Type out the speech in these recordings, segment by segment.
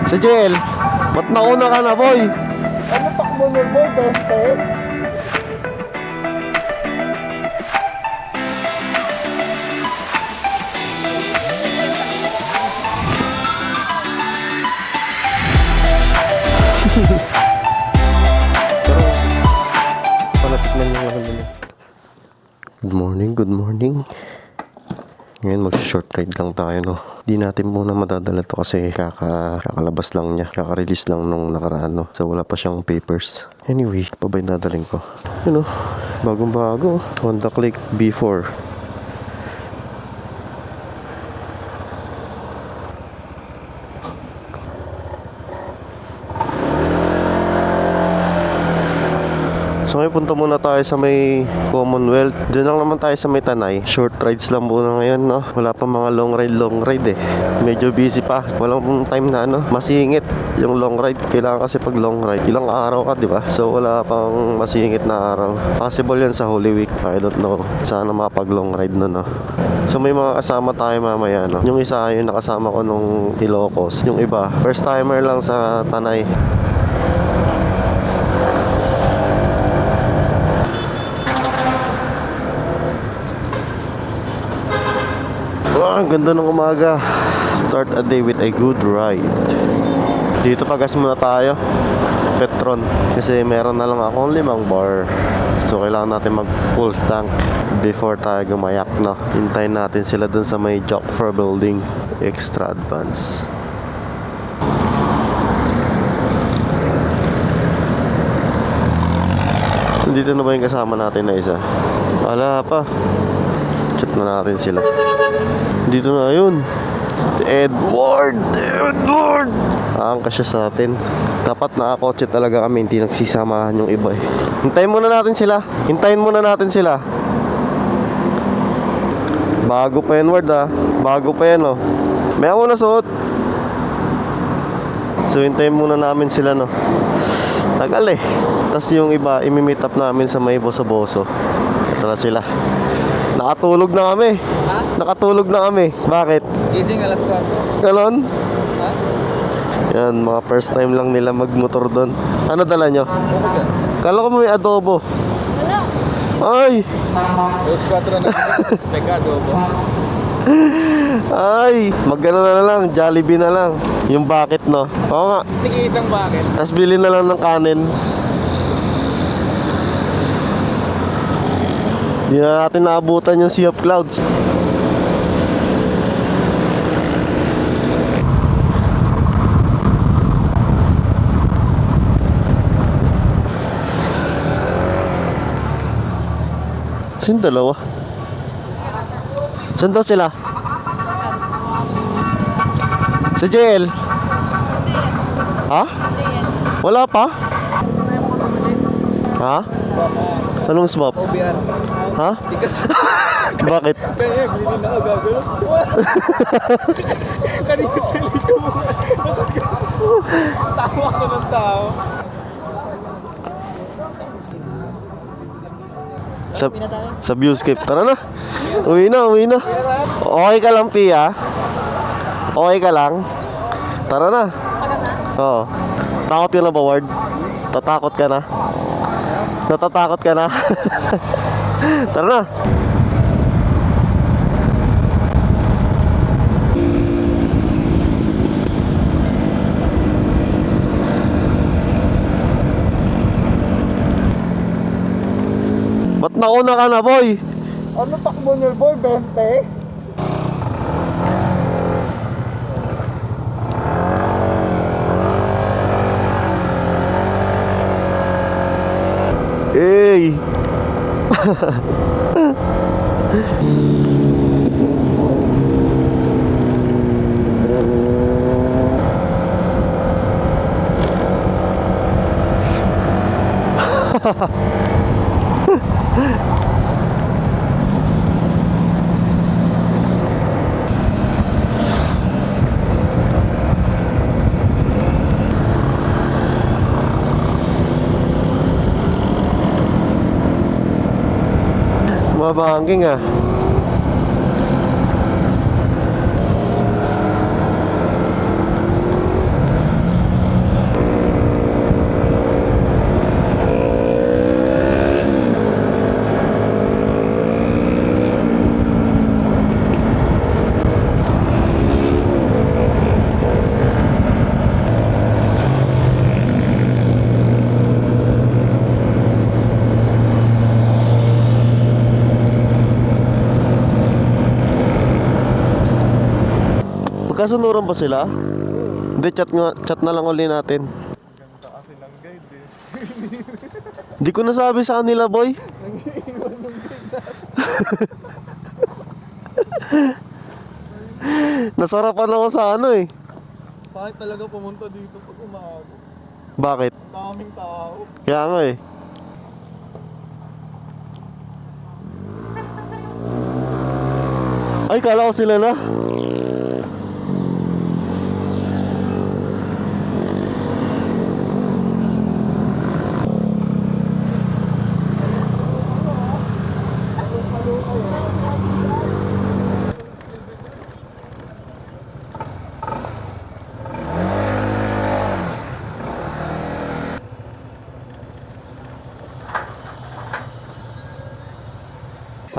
Sa jail. Ba't nauna ka na, boy? Ano takbo mo, boy? Beste? Pero, palapit na yung mga nila. Good morning, good morning. Ngayon mag-short ride lang tayo, no. Di natin muna madadala to kasi kakalabas lang niya. Kaka-release lang nung nakaraan, no. So wala pa siyang papers. Anyway, pa ba yung dadaling ko? Yun, no. Bagong bago. Honda Click B4. So ngayon punta muna tayo sa may Commonwealth. Diyan lang naman tayo sa may Tanay. Short rides lang muna ngayon, no. Wala pa mga long ride eh. Medyo busy pa. Walang time na masingit yung long ride. Kailangan kasi pag long ride, ilang araw ka, di ba? So wala pang masingit na araw. Possible yan sa Holy Week. I don't know. Sana mapag long ride no. So may mga kasama tayo mamaya, no. Yung isa yung nakasama ko nung Ilocos. Yung iba, first timer lang sa Tanay. Ang ganda ng umaga. Start a day with a good ride. Dito pagas muna tayo. Petron. Kasi meron na lang akong 5 bar. So kailangan natin mag full tank before tayo gumayak, no. Hintayin natin sila dun sa may Jockfer building. Extra advance. Dito na ba yung kasama natin na isa? Wala pa. Chat na natin sila. Dito na yun. Si Edward. Aangka siya sa atin. Dapat nakakotse talaga kami. Hindi nagsisamahan yung iba eh. Hintayin muna natin sila. Bago pa yan, Ward, ha. Bago pa yan, oh. May ako na suot. So hintayin muna namin sila, no. Tagal eh. Tapos yung iba imi-meet up namin sa may Boso-Boso. Ito na sila. Nakatulog na kami. Ha? Nakatulog na kami. Bakit? Gising alas 4. Ganon? Ha? Yan, mga first time lang nila magmotor doon. Ano dala nyo? Okay. Kala ko may adobo. Ay! Alas 4 na. Pekado po. Ay! Magano na lang, Jollibee na lang. Yung bucket, no? Oo nga. Tig-isang bakit? Tapos bili na lang ng kanin. Hindi na natin naabutan yung Sea of Clouds. Sino dalawa? Saan daw sila? Sa jail? Ha? Wala pa? Ha? Anong swap? OBR. Ha? Tikas. Bakit? Kaya bilhin na ako gagawin. Kanina sa liko mo. Tawa ko ng tao. Sa viewscape. Tara na. Uwi na. Okay ka lang, Pia? Okay ka lang? Tara na. Oo. Takot ka na ba, Ward? Tatakot ka na? Natatakot ka na? Tara na. Ba't nauna ka na, boy? Ano takbo niyo, boy? 20? Hey! Mabangking ah. Magkasunuran ba sila? Hindi, chat na lang uli natin. Ganda kasi ng guide eh. Hindi ko nasabi sa kanila, boy. Nasarapan ako sa ano eh. Bakit talaga pumunta dito pag umaga? Bakit? Ang daming tao. Kaya nga eh. Ay, kala ko sila na.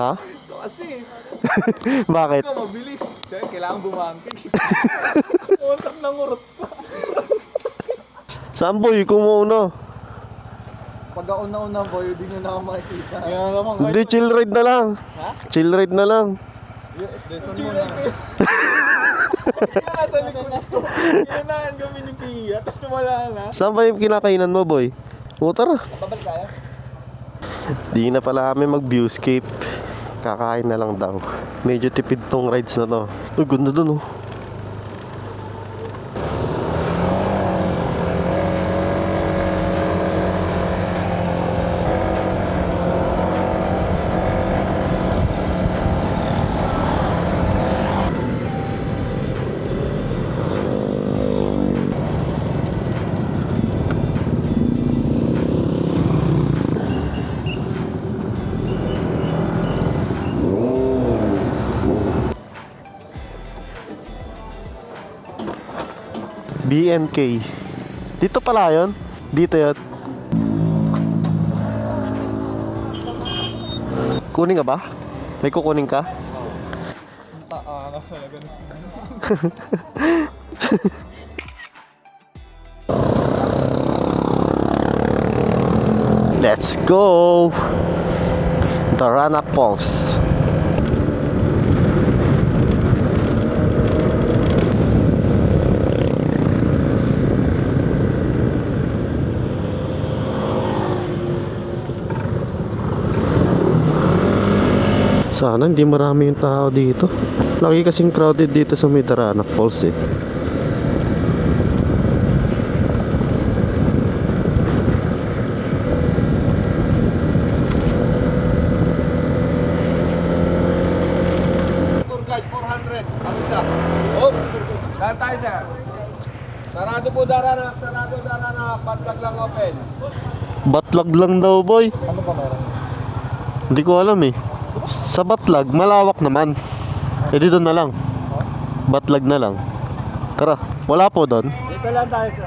Ha? Ito kasi. Bakit? Ito mabilis. Siyempre, kailangan bumangkik. Utak ng urot pa. Saan boy? Kumuuna. Pag ako nauna boy, hindi nyo na ako makikita. Yan naman. Hindi, chill ride na lang. Ha? Chill ride na lang. Lesson mo na. Nasa likod ko. Inunahan kami ni Pia. Tapos nawala na. Saan ba yung kinakainan mo, boy? O, tara. Babalik tayo? Di na pala kami mag-viewscape. Kakain na lang daw. Medyo tipid tong rides na to. Uy, ganda dun oh. BNK. Dito pala yun? Dito yun? Kunin ka ba? May kukunin ka? Taangas talaga. Let's go! Darana Falls. Sana hindi marami yung tao dito. Lagi kasing crowded dito sa may Darana Falls eh. Tour guide, 400. Ano siya? Oh! Saan tayo siya? Sarado po darana. Sarado darana. Patlag lang open. Batlag lang daw boy. Ano ba meron? Hindi ko alam eh. Sa Batlag, malawak naman. Eh dito na lang. Batlag na lang. Tara, wala po doon. Dito lang tayo siya.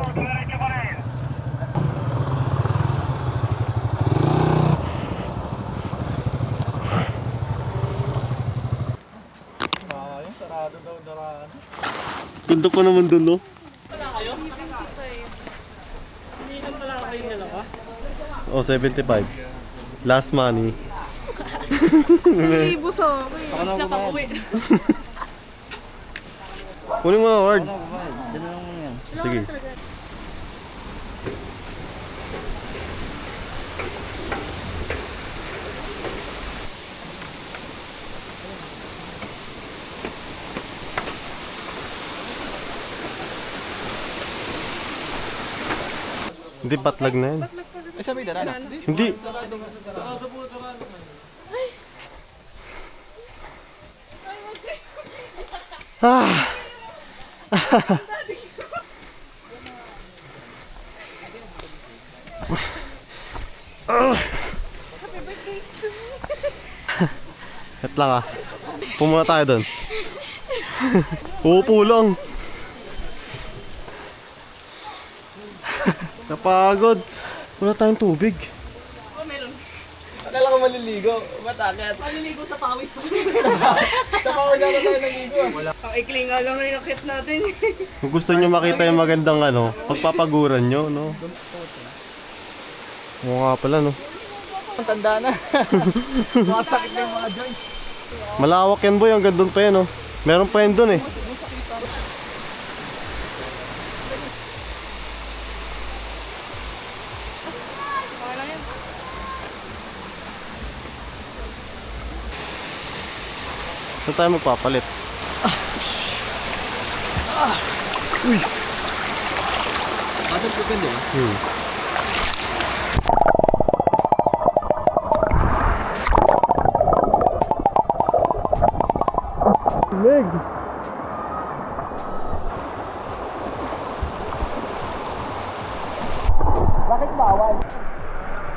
Yung sarado daw darana. Ganda pa naman doon no? Oh, 75. Last money. Si Buso, sa pauwi. Kunin mo na, Ward. Sige. Hindi, Batlag na yan. Ay, sabi darana. Hindi. Ah. At lang ah. Pumuna tayo doon. Uupo lang. Napagod. Wala tayong tubig. Oh, meron. Akala ko maliligo. Matakit. Maliligo sa pawis pa. Sa pawis na tayo naligo. Wala. Ang ikli nga lang na inakit natin. Kung gusto nyo makita yung magandang ano, pagpapaguran nyo, no? Oo nga pala, no? Ang tanda na. Mga sakit na yung mga joints. Malawak yan boy, hanggang doon pa yan, no? Meron pa yan doon eh. Saan tayo magpapalit? Bakit depende ba? Leg! Bakit bawal?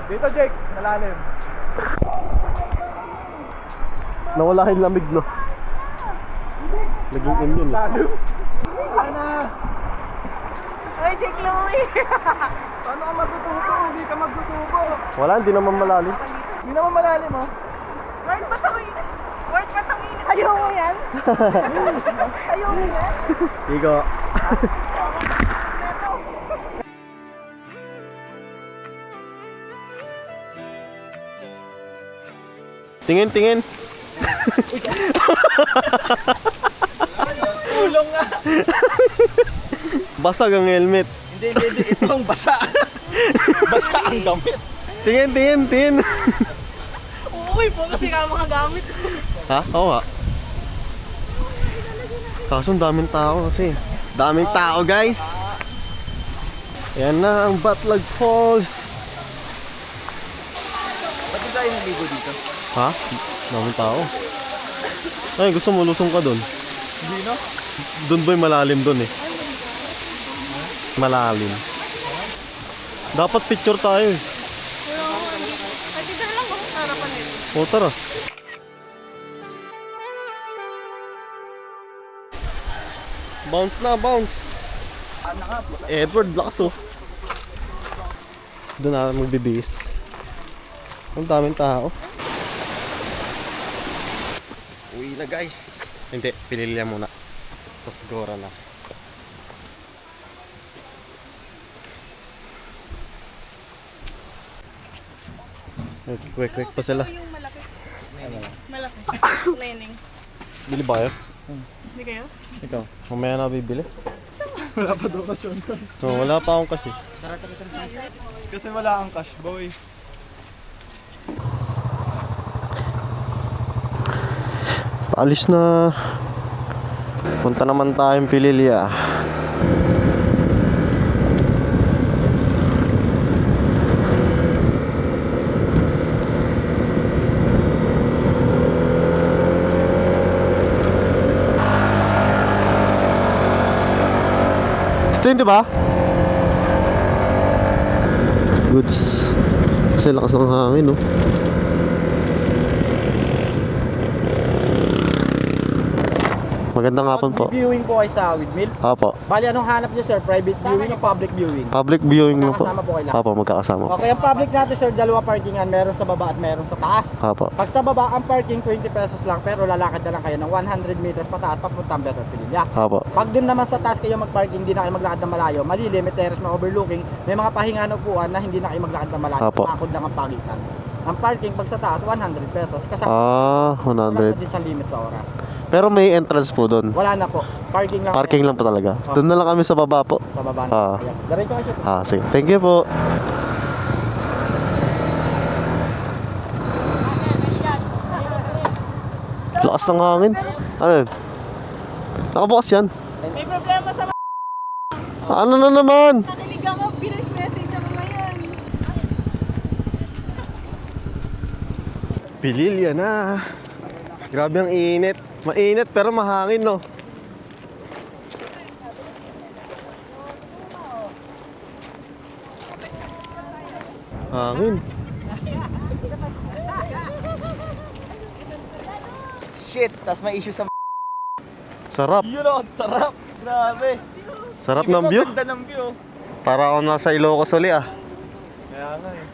Dito Jake, malalim. Nawala yung lamig, no? Naging immune. Lalim? Ana! Ay, Jake Louie! Paano ka matutubo? Hindi ka magtutubo. Wala, hindi naman malalim. Hindi naman malalim oh. Word patawin! Word patawin! Ayaw mo yan? Ayaw mo yan? Igo. Tingin, tingin. Tulong nga! Basag ang helmet. Hindi. Ito ang basa. Basa ang damit. Tingin, tingin, tingin. Uy, po kasi ka makagamit. Ha? Oo nga. Kaso ang daming tao kasi. Daming tao, guys. Ayan na ang Batlag Falls. Ba't di tayo naligo dito? Ha? Daming tao. Ay, gusto mo lusong ka doon? Hindi no? Doon ba yung malalim doon eh? Malalim. Dapat picture tayo eh. Ay, dito na lang ako. Harapan nito. O tara. Bounce na, bounce. Edward, lakas oh. Doon na magbibihis. Ang daming tao. Uwi na guys. Hindi, pinili muna. Tapos gora na. Quick pa sila. Yung malaki. Malaki. Neneng. Bili ba kayo? Hindi kayo? Ikaw, mamaya na bibili. Wala pa daw cash on card. No, wala pa akong kasi. Kasi wala kang cash boy. Paalis na. Punta naman tayong Pililya. Ito yun, di ba? Goods. Kasi lakas ng hangin, no? Magandang hapon po. Viewing po kayo sa Windmill. Apo. Bali, anong hanap niyo sir? Private viewing o public viewing? Public viewing lang po. Magkakasama po kayo lahat? Apo, magkakasama po. Okay, ang public natin sir, dalawa parkingan. Meron sa baba at meron sa taas. Apo. Pag sa baba, ang parking 20 pesos lang, pero lalakad na lang kayo ng 100 meters pataas papuntang Better Pililya. Apo. Pag dun naman sa taas kayo mag-parking, hindi na kayo maglakad ng malayo. Malilim, may terrace na overlooking. May mga pahinga na upuan na hindi na kayo maglakad ng malayo. Apo. Pakod lang ang pagitan. Ang parking pag sa taas, 100 pesos. Kasama Ah, wala 100. pa din siyang limit sa oras. Pero may entrance po doon. Wala na po. Parking lang. Parking lang po talaga. Doon na lang kami sa baba po. Sa baba na. Ah. Ayan. Diretso kayo sir. Ah, sige. Thank you po. Lakas ng hangin. Ano yun? Nakabukas yan. May problema sa Ano na naman? Nakinig ako. Bilis message ako ngayon. Pililya na. Grabe ang init. Mainit pero mahangin, no? Hangin. Shit, tas may issue sa Sarap. yun o, sarap. Grabe. Sarap ng view. Ganda ng view. Para ako nasa Ilocos uli, ah. Kaya nga eh.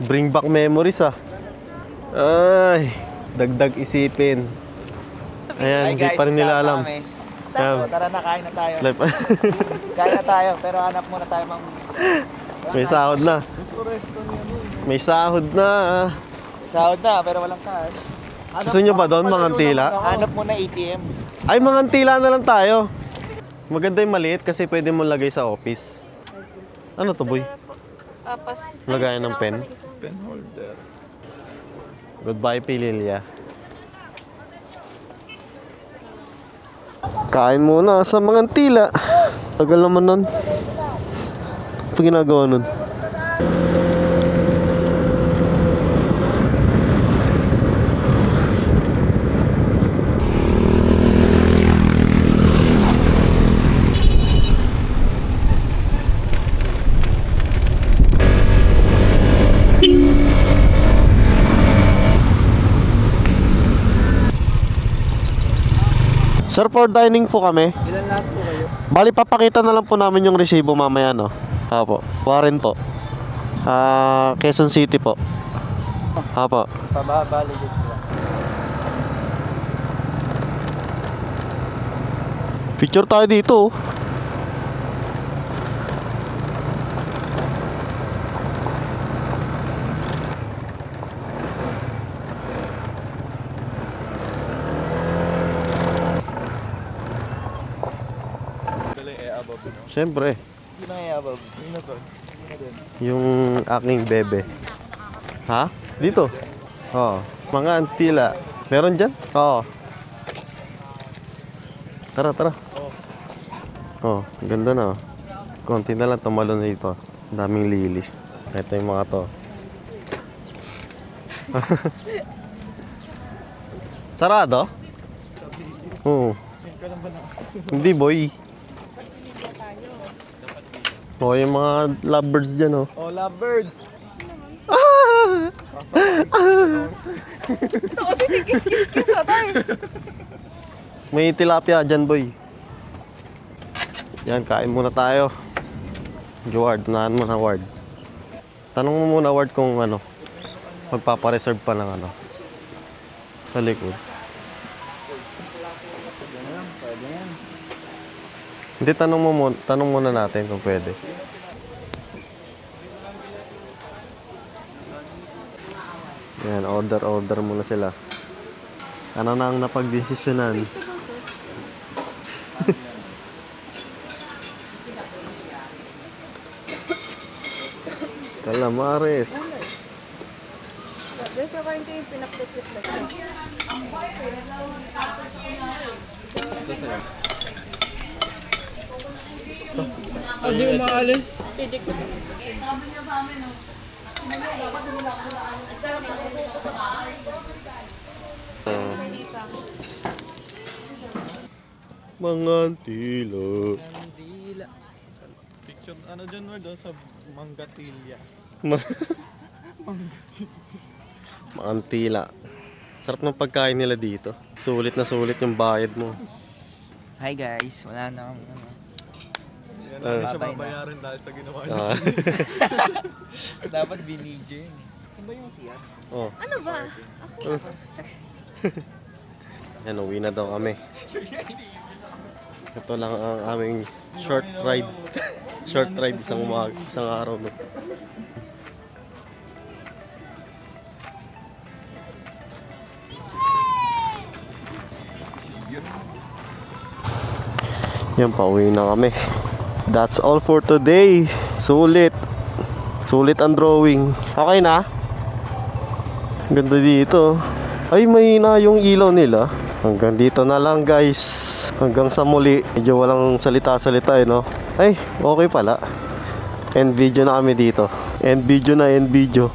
Bring back memories, ah. Ay, dagdag isipin. Ayan, hindi pa rin nila alam. Ayan, Tara na, kain na tayo. live. Kain na tayo, pero hanap muna tayo mang... May sahod na. May sahod na. Sahod na, pero walang cash. Gusto nyo ba doon, mga tila? Hanap muna ATM. Ay, mga tila na lang tayo. Maganda yung maliit kasi pwede mo lagay sa office. Ano to, boy? Pas. Lagayan ng pen. Pen holder. Goodbye, Pililya. Kain muna sa mga tila. Tagal naman nun. Ano ginagawa nun? Sir, for dining po kami. Ilan lahat po kayo? Bali, papakita na lang po namin yung resibo mamaya, no? Apo. Warren po. Quezon City po. Apo. Pababali din sila. Picture tayo dito. Oh. Siyempre, Sino kaya above? Sino to? yung aking bebe. Ha? Dito. Oo. Mga antila. Meron dyan? Oo. Tara, tara. Oh, ganda na. Oh. Konti na lang tumalo na dito. Daming lili. Ito yung mga to. Sarado? Oo. Hindi, boy. Oh, yung mga lovebirds dyan, oh. Oh, lovebirds! Ito kasi si kiss-kiss-kiss na tayo. May tilapia dyan, boy. Yan, kain muna tayo. Ward, unahan mo na, Ward. Tanong mo muna, Ward, kung ano, magpapareserve pa ng ano. Sa likod. Hindi, tanong muna natin kung pwede. Yan, order muna sila. Ano na ang napagdesisyonan? Calamares. Doon sa kain kayo pinakpit-pit lang. Hindi umaalis. Mga tilo. Picture, ano dyan word sa Manggatilya. Mga tila. Sarap ng pagkain nila dito. Sulit na sulit yung bayad mo. Hi guys, wala na akong ano. Yan lang siya babay na. babayaran dahil sa ginawa niya. Ah. Dapat binidyo yun eh. Saan ba yung siya? Oh, Ano ba? yan, uwi na daw kami. Ito lang ang aming short ride. Short ride isang araw. No? Yan, pauwi na kami. That's all for today. Sulit. Sulit ang drawing. Okay na? Ganda dito. Ay, may na yung ilaw nila. Hanggang dito na lang, guys. Hanggang sa muli. Medyo walang salita-salita eh, no? Ay, okay pala. End video na kami dito. End video na, end video.